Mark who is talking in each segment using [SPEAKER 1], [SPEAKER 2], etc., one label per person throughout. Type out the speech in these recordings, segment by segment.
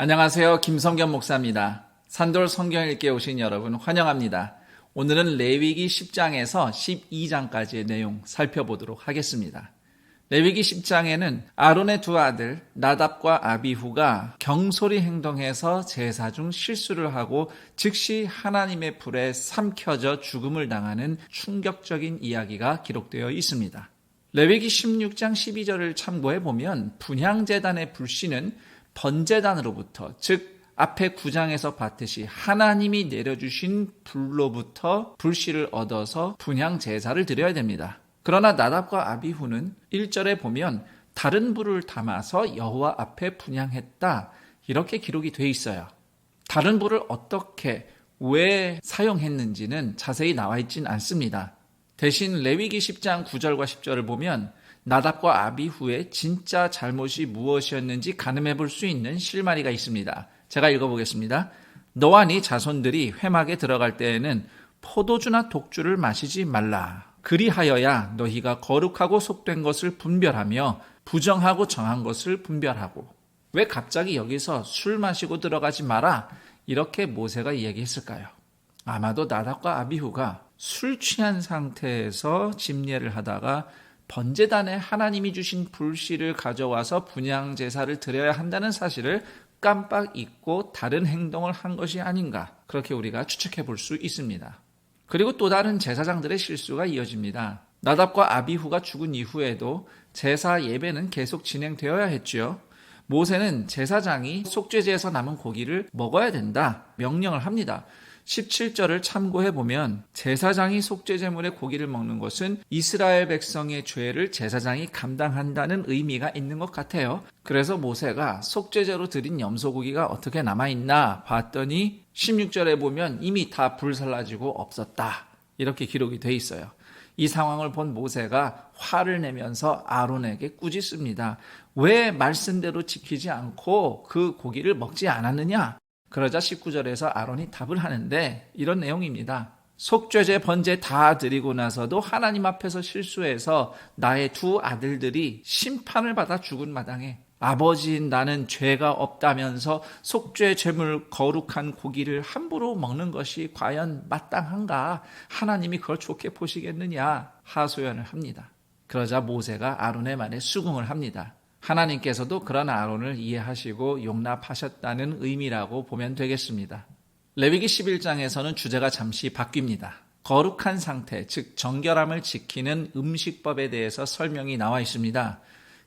[SPEAKER 1] 안녕하세요. 김성겸 목사입니다. 산돌 성경 읽기에 오신 여러분 환영합니다. 오늘은 레위기 10장에서 12장까지의 내용 살펴보도록 하겠습니다. 레위기 10장에는 아론의 두 아들 나답과 아비후가 경솔히 행동해서 제사 중 실수를 하고 즉시 하나님의 불에 삼켜져 죽음을 당하는 충격적인 이야기가 기록되어 있습니다. 레위기 16장 12절을 참고해 보면 분향제단의 불씨는 번제단으로부터, 즉 앞에 9장에서 봤듯이 하나님이 내려주신 불로부터 불씨를 얻어서 분향 제사를 드려야 됩니다. 그러나 나답과 아비후는 1절에 보면 다른 불을 담아서 여호와 앞에 분향했다, 이렇게 기록이 돼 있어요. 다른 불을 어떻게 왜 사용했는지는 자세히 나와 있진 않습니다. 대신 레위기 10장 9절과 10절을 보면 나답과 아비후의 진짜 잘못이 무엇이었는지 가늠해 볼 수 있는 실마리가 있습니다. 제가 읽어보겠습니다. 너와 네 자손들이 회막에 들어갈 때에는 포도주나 독주를 마시지 말라. 그리하여야 너희가 거룩하고 속된 것을 분별하며 부정하고 정한 것을 분별하고. 왜 갑자기 여기서 술 마시고 들어가지 마라, 이렇게 모세가 이야기했을까요? 아마도 나답과 아비후가 술 취한 상태에서 집례를 하다가 번제단에 하나님이 주신 불씨를 가져와서 분향 제사를 드려야 한다는 사실을 깜빡 잊고 다른 행동을 한 것이 아닌가, 그렇게 우리가 추측해 볼 수 있습니다. 그리고 또 다른 제사장들의 실수가 이어집니다. 나답과 아비후가 죽은 이후에도 제사 예배는 계속 진행되어야 했죠. 모세는 제사장이 속죄제에서 남은 고기를 먹어야 된다 명령을 합니다. 17절을 참고해보면 제사장이 속죄제물의 고기를 먹는 것은 이스라엘 백성의 죄를 제사장이 감당한다는 의미가 있는 것 같아요. 그래서 모세가 속죄제로 드린 염소고기가 어떻게 남아있나 봤더니 16절에 보면 이미 다 불살라지고 없었다, 이렇게 기록이 돼 있어요. 이 상황을 본 모세가 화를 내면서 아론에게 꾸짖습니다. 왜 말씀대로 지키지 않고 그 고기를 먹지 않았느냐? 그러자 19절에서 아론이 답을 하는데 이런 내용입니다. 속죄제 번제 다 드리고 나서도 하나님 앞에서 실수해서 나의 두 아들들이 심판을 받아 죽은 마당에 아버지인 나는 죄가 없다면서 속죄 제물 거룩한 고기를 함부로 먹는 것이 과연 마땅한가? 하나님이 그걸 좋게 보시겠느냐? 하소연을 합니다. 그러자 모세가 아론의 말에 수긍을 합니다. 하나님께서도 그런 아론을 이해하시고 용납하셨다는 의미라고 보면 되겠습니다. 레위기 11장에서는 주제가 잠시 바뀝니다. 거룩한 상태, 즉 정결함을 지키는 음식법에 대해서 설명이 나와 있습니다.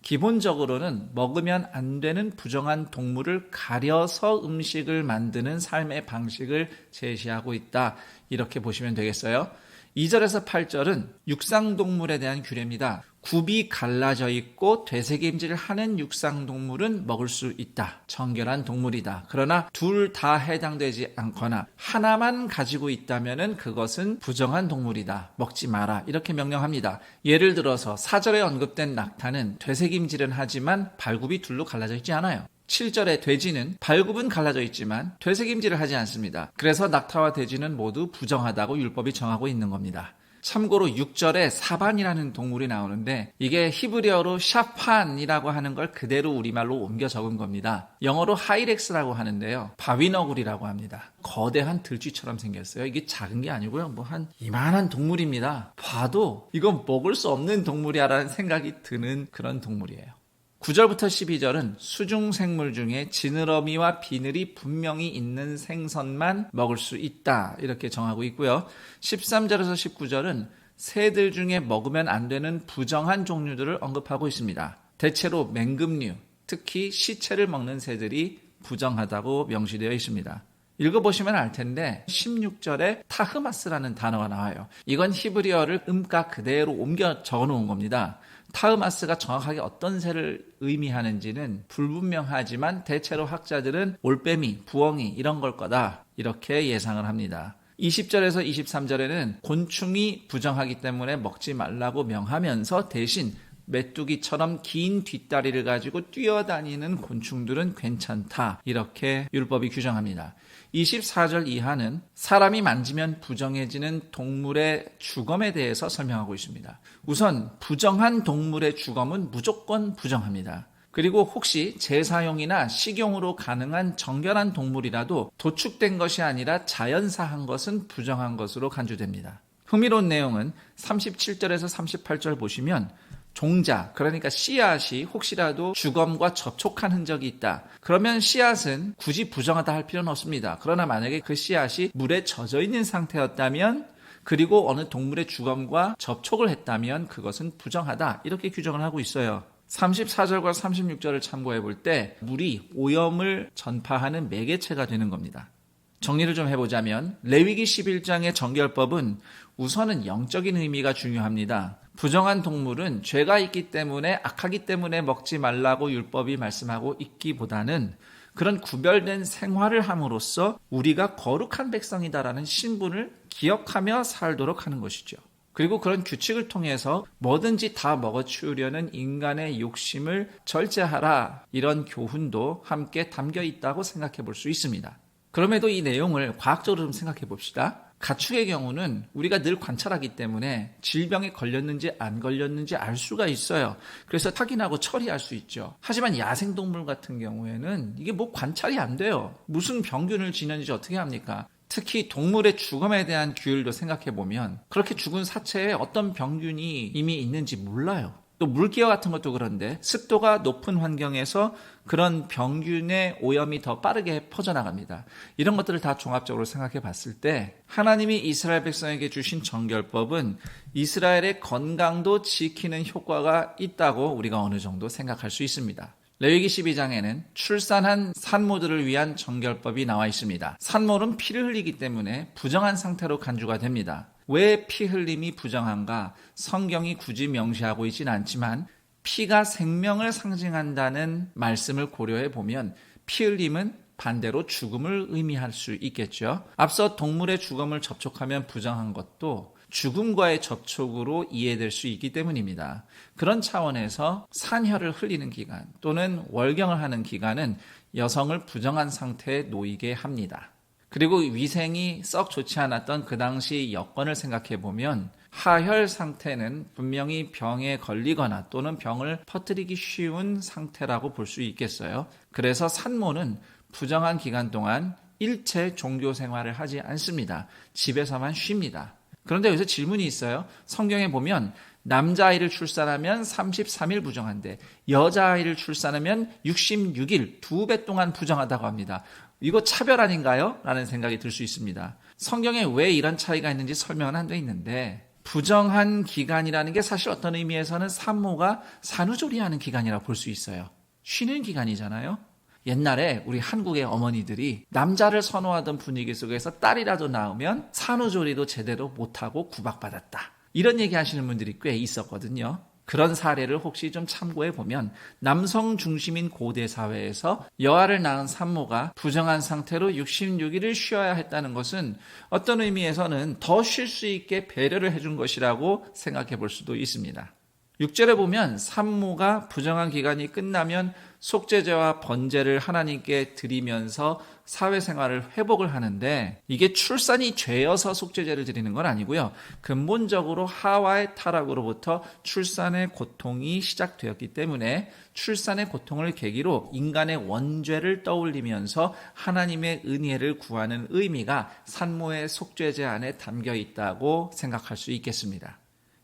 [SPEAKER 1] 기본적으로는 먹으면 안 되는 부정한 동물을 가려서 음식을 만드는 삶의 방식을 제시하고 있다, 이렇게 보시면 되겠어요. 2절에서 8절은 육상동물에 대한 규례입니다. 굽이 갈라져 있고 되새김질을 하는 육상동물은 먹을 수 있다. 정결한 동물이다. 그러나 둘 다 해당되지 않거나 하나만 가지고 있다면 그것은 부정한 동물이다. 먹지 마라. 이렇게 명령합니다. 예를 들어서 4절에 언급된 낙타는 되새김질은 하지만 발굽이 둘로 갈라져 있지 않아요. 7절의 돼지는 발굽은 갈라져 있지만 되새김질을 하지 않습니다. 그래서 낙타와 돼지는 모두 부정하다고 율법이 정하고 있는 겁니다. 참고로 6절에 사반이라는 동물이 나오는데 이게 히브리어로 샤판이라고 하는 걸 그대로 우리말로 옮겨 적은 겁니다. 영어로 하이렉스라고 하는데요, 바위너구리라고 합니다. 거대한 들쥐처럼 생겼어요. 이게 작은 게 아니고요, 뭐 한 이만한 동물입니다. 봐도 이건 먹을 수 없는 동물이야라는 생각이 드는 그런 동물이에요. 9절부터 12절은 수중생물 중에 지느러미와 비늘이 분명히 있는 생선만 먹을 수 있다, 이렇게 정하고 있고요. 13절에서 19절은 새들 중에 먹으면 안 되는 부정한 종류들을 언급하고 있습니다. 대체로 맹금류, 특히 시체를 먹는 새들이 부정하다고 명시되어 있습니다. 읽어보시면 알 텐데 16절에 타흐마스라는 단어가 나와요. 이건 히브리어를 음가 그대로 옮겨 적어놓은 겁니다. 타흐마스가 정확하게 어떤 새를 의미하는지는 불분명하지만 대체로 학자들은 올빼미, 부엉이 이런 걸 거다, 이렇게 예상을 합니다. 20절에서 23절에는 곤충이 부정하기 때문에 먹지 말라고 명하면서 대신 메뚜기처럼 긴 뒷다리를 가지고 뛰어다니는 곤충들은 괜찮다, 이렇게 율법이 규정합니다. 24절 이하는 사람이 만지면 부정해지는 동물의 주검에 대해서 설명하고 있습니다. 우선 부정한 동물의 주검은 무조건 부정합니다. 그리고 혹시 제사용이나 식용으로 가능한 정결한 동물이라도 도축된 것이 아니라 자연사한 것은 부정한 것으로 간주됩니다. 흥미로운 내용은 37절에서 38절 보시면 종자, 그러니까 씨앗이 혹시라도 주검과 접촉한 흔적이 있다. 그러면 씨앗은 굳이 부정하다 할 필요는 없습니다. 그러나 만약에 그 씨앗이 물에 젖어 있는 상태였다면, 그리고 어느 동물의 주검과 접촉을 했다면 그것은 부정하다. 이렇게 규정을 하고 있어요. 34절과 36절을 참고해 볼 때 물이 오염을 전파하는 매개체가 되는 겁니다. 정리를 좀 해보자면 레위기 11장의 정결법은 우선은 영적인 의미가 중요합니다. 부정한 동물은 죄가 있기 때문에, 악하기 때문에 먹지 말라고 율법이 말씀하고 있기보다는 그런 구별된 생활을 함으로써 우리가 거룩한 백성이다라는 신분을 기억하며 살도록 하는 것이죠. 그리고 그런 규칙을 통해서 뭐든지 다 먹어치우려는 인간의 욕심을 절제하라, 이런 교훈도 함께 담겨 있다고 생각해 볼 수 있습니다. 그럼에도 이 내용을 과학적으로 좀 생각해 봅시다. 가축의 경우는 우리가 늘 관찰하기 때문에 질병에 걸렸는지 안 걸렸는지 알 수가 있어요. 그래서 확인하고 처리할 수 있죠. 하지만 야생동물 같은 경우에는 이게 뭐 관찰이 안 돼요. 무슨 병균을 지녔는지 어떻게 합니까? 특히 동물의 죽음에 대한 규율도 생각해 보면 그렇게 죽은 사체에 어떤 병균이 이미 있는지 몰라요. 또 물기와 같은 것도 그런데 습도가 높은 환경에서 그런 병균의 오염이 더 빠르게 퍼져나갑니다. 이런 것들을 다 종합적으로 생각해 봤을 때 하나님이 이스라엘 백성에게 주신 정결법은 이스라엘의 건강도 지키는 효과가 있다고 우리가 어느 정도 생각할 수 있습니다. 레위기 12장에는 출산한 산모들을 위한 정결법이 나와 있습니다. 산모는 피를 흘리기 때문에 부정한 상태로 간주가 됩니다. 왜 피 흘림이 부정한가? 성경이 굳이 명시하고 있진 않지만 피가 생명을 상징한다는 말씀을 고려해 보면 피 흘림은 반대로 죽음을 의미할 수 있겠죠. 앞서 동물의 주검을 접촉하면 부정한 것도 죽음과의 접촉으로 이해될 수 있기 때문입니다. 그런 차원에서 산혈을 흘리는 기간 또는 월경을 하는 기간은 여성을 부정한 상태에 놓이게 합니다. 그리고 위생이 썩 좋지 않았던 그 당시 여건을 생각해 보면 하혈 상태는 분명히 병에 걸리거나 또는 병을 퍼뜨리기 쉬운 상태라고 볼 수 있겠어요. 그래서 산모는 부정한 기간 동안 일체 종교 생활을 하지 않습니다. 집에서만 쉽니다. 그런데 여기서 질문이 있어요. 성경에 보면 남자아이를 출산하면 33일 부정한데 여자아이를 출산하면 66일 2배 동안 부정하다고 합니다. 이거 차별 아닌가요? 라는 생각이 들 수 있습니다. 성경에 왜 이런 차이가 있는지 설명은 안 돼 있는데 부정한 기간이라는 게 사실 어떤 의미에서는 산모가 산후조리하는 기간이라고 볼 수 있어요. 쉬는 기간이잖아요. 옛날에 우리 한국의 어머니들이 남자를 선호하던 분위기 속에서 딸이라도 낳으면 산후조리도 제대로 못하고 구박받았다. 이런 얘기 하시는 분들이 꽤 있었거든요. 그런 사례를 혹시 좀 참고해 보면 남성 중심인 고대 사회에서 여아를 낳은 산모가 부정한 상태로 66일을 쉬어야 했다는 것은 어떤 의미에서는 더 쉴 수 있게 배려를 해준 것이라고 생각해 볼 수도 있습니다. 6절에 보면 산모가 부정한 기간이 끝나면 속죄제와 번제를 하나님께 드리면서 사회생활을 회복을 하는데 이게 출산이 죄여서 속죄제를 드리는 건 아니고요. 근본적으로 하와의 타락으로부터 출산의 고통이 시작되었기 때문에 출산의 고통을 계기로 인간의 원죄를 떠올리면서 하나님의 은혜를 구하는 의미가 산모의 속죄제 안에 담겨 있다고 생각할 수 있겠습니다.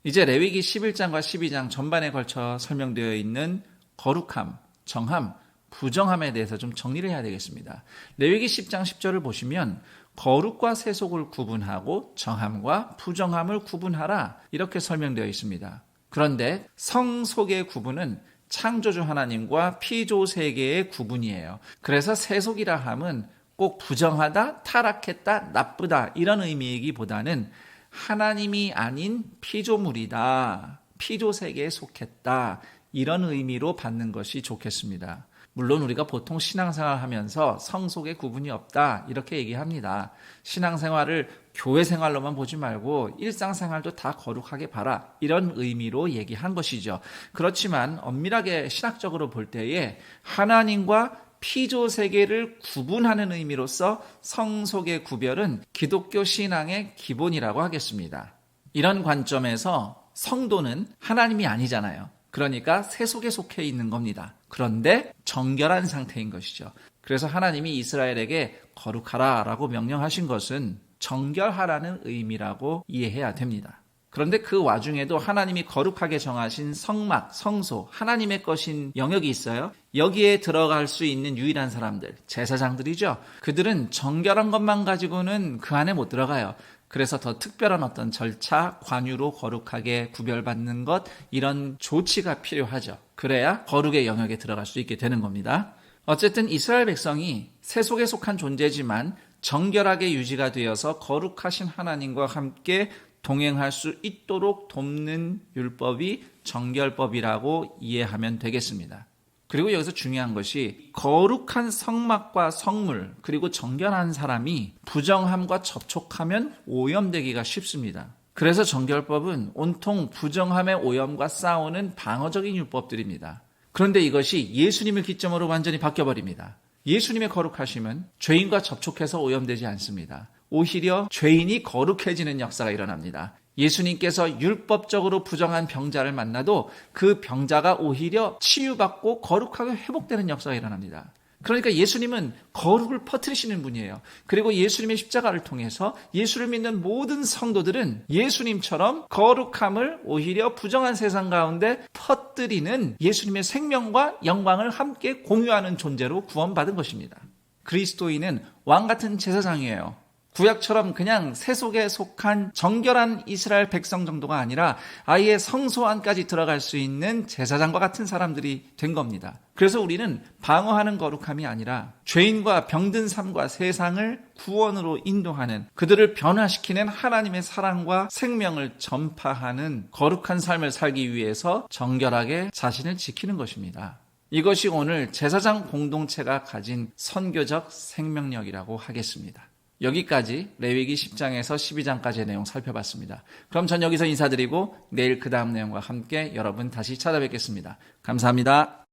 [SPEAKER 1] 이제 레위기 11장과 12장 전반에 걸쳐 설명되어 있는 거룩함, 정함, 부정함에 대해서 좀 정리를 해야 되겠습니다. 레위기 10장 10절을 보시면 거룩과 세속을 구분하고 정함과 부정함을 구분하라 이렇게 설명되어 있습니다. 그런데 성속의 구분은 창조주 하나님과 피조 세계의 구분이에요. 그래서 세속이라 함은 꼭 부정하다, 타락했다, 나쁘다 이런 의미이기보다는 하나님이 아닌 피조물이다, 피조 세계에 속했다 이런 의미로 받는 것이 좋겠습니다. 물론 우리가 보통 신앙생활 하면서 성속의 구분이 없다 이렇게 얘기합니다. 신앙생활을 교회 생활로만 보지 말고 일상생활도 다 거룩하게 봐라 이런 의미로 얘기한 것이죠. 그렇지만 엄밀하게 신학적으로 볼 때에 하나님과 피조 세계를 구분하는 의미로서 성속의 구별은 기독교 신앙의 기본이라고 하겠습니다. 이런 관점에서 성도는 하나님이 아니잖아요. 그러니까 세속에 속해 있는 겁니다. 그런데 정결한 상태인 것이죠. 그래서 하나님이 이스라엘에게 거룩하라 라고 명령하신 것은 정결하라는 의미라고 이해해야 됩니다. 그런데 그 와중에도 하나님이 거룩하게 정하신 성막, 성소, 하나님의 것인 영역이 있어요. 여기에 들어갈 수 있는 유일한 사람들, 제사장들이죠. 그들은 정결한 것만 가지고는 그 안에 못 들어가요. 그래서 더 특별한 어떤 절차, 관유로 거룩하게 구별받는 것, 이런 조치가 필요하죠. 그래야 거룩의 영역에 들어갈 수 있게 되는 겁니다. 어쨌든 이스라엘 백성이 세속에 속한 존재지만 정결하게 유지가 되어서 거룩하신 하나님과 함께 동행할 수 있도록 돕는 율법이 정결법이라고 이해하면 되겠습니다. 그리고 여기서 중요한 것이 거룩한 성막과 성물 그리고 정결한 사람이 부정함과 접촉하면 오염되기가 쉽습니다. 그래서 정결법은 온통 부정함의 오염과 싸우는 방어적인 율법들입니다. 그런데 이것이 예수님을 기점으로 완전히 바뀌어버립니다. 예수님의 거룩하심은 죄인과 접촉해서 오염되지 않습니다. 오히려 죄인이 거룩해지는 역사가 일어납니다. 예수님께서 율법적으로 부정한 병자를 만나도 그 병자가 오히려 치유받고 거룩하게 회복되는 역사가 일어납니다. 그러니까 예수님은 거룩을 퍼뜨리시는 분이에요. 그리고 예수님의 십자가를 통해서 예수를 믿는 모든 성도들은 예수님처럼 거룩함을 오히려 부정한 세상 가운데 퍼뜨리는 예수님의 생명과 영광을 함께 공유하는 존재로 구원받은 것입니다. 그리스도인은 왕같은 제사장이에요. 구약처럼 그냥 세속에 속한 정결한 이스라엘 백성 정도가 아니라 아예 성소 안까지 들어갈 수 있는 제사장과 같은 사람들이 된 겁니다. 그래서 우리는 방어하는 거룩함이 아니라 죄인과 병든 삶과 세상을 구원으로 인도하는, 그들을 변화시키는 하나님의 사랑과 생명을 전파하는 거룩한 삶을 살기 위해서 정결하게 자신을 지키는 것입니다. 이것이 오늘 제사장 공동체가 가진 선교적 생명력이라고 하겠습니다. 여기까지 레위기 10장에서 12장까지의 내용 살펴봤습니다. 그럼 전 여기서 인사드리고 내일 그 다음 내용과 함께 여러분 다시 찾아뵙겠습니다. 감사합니다.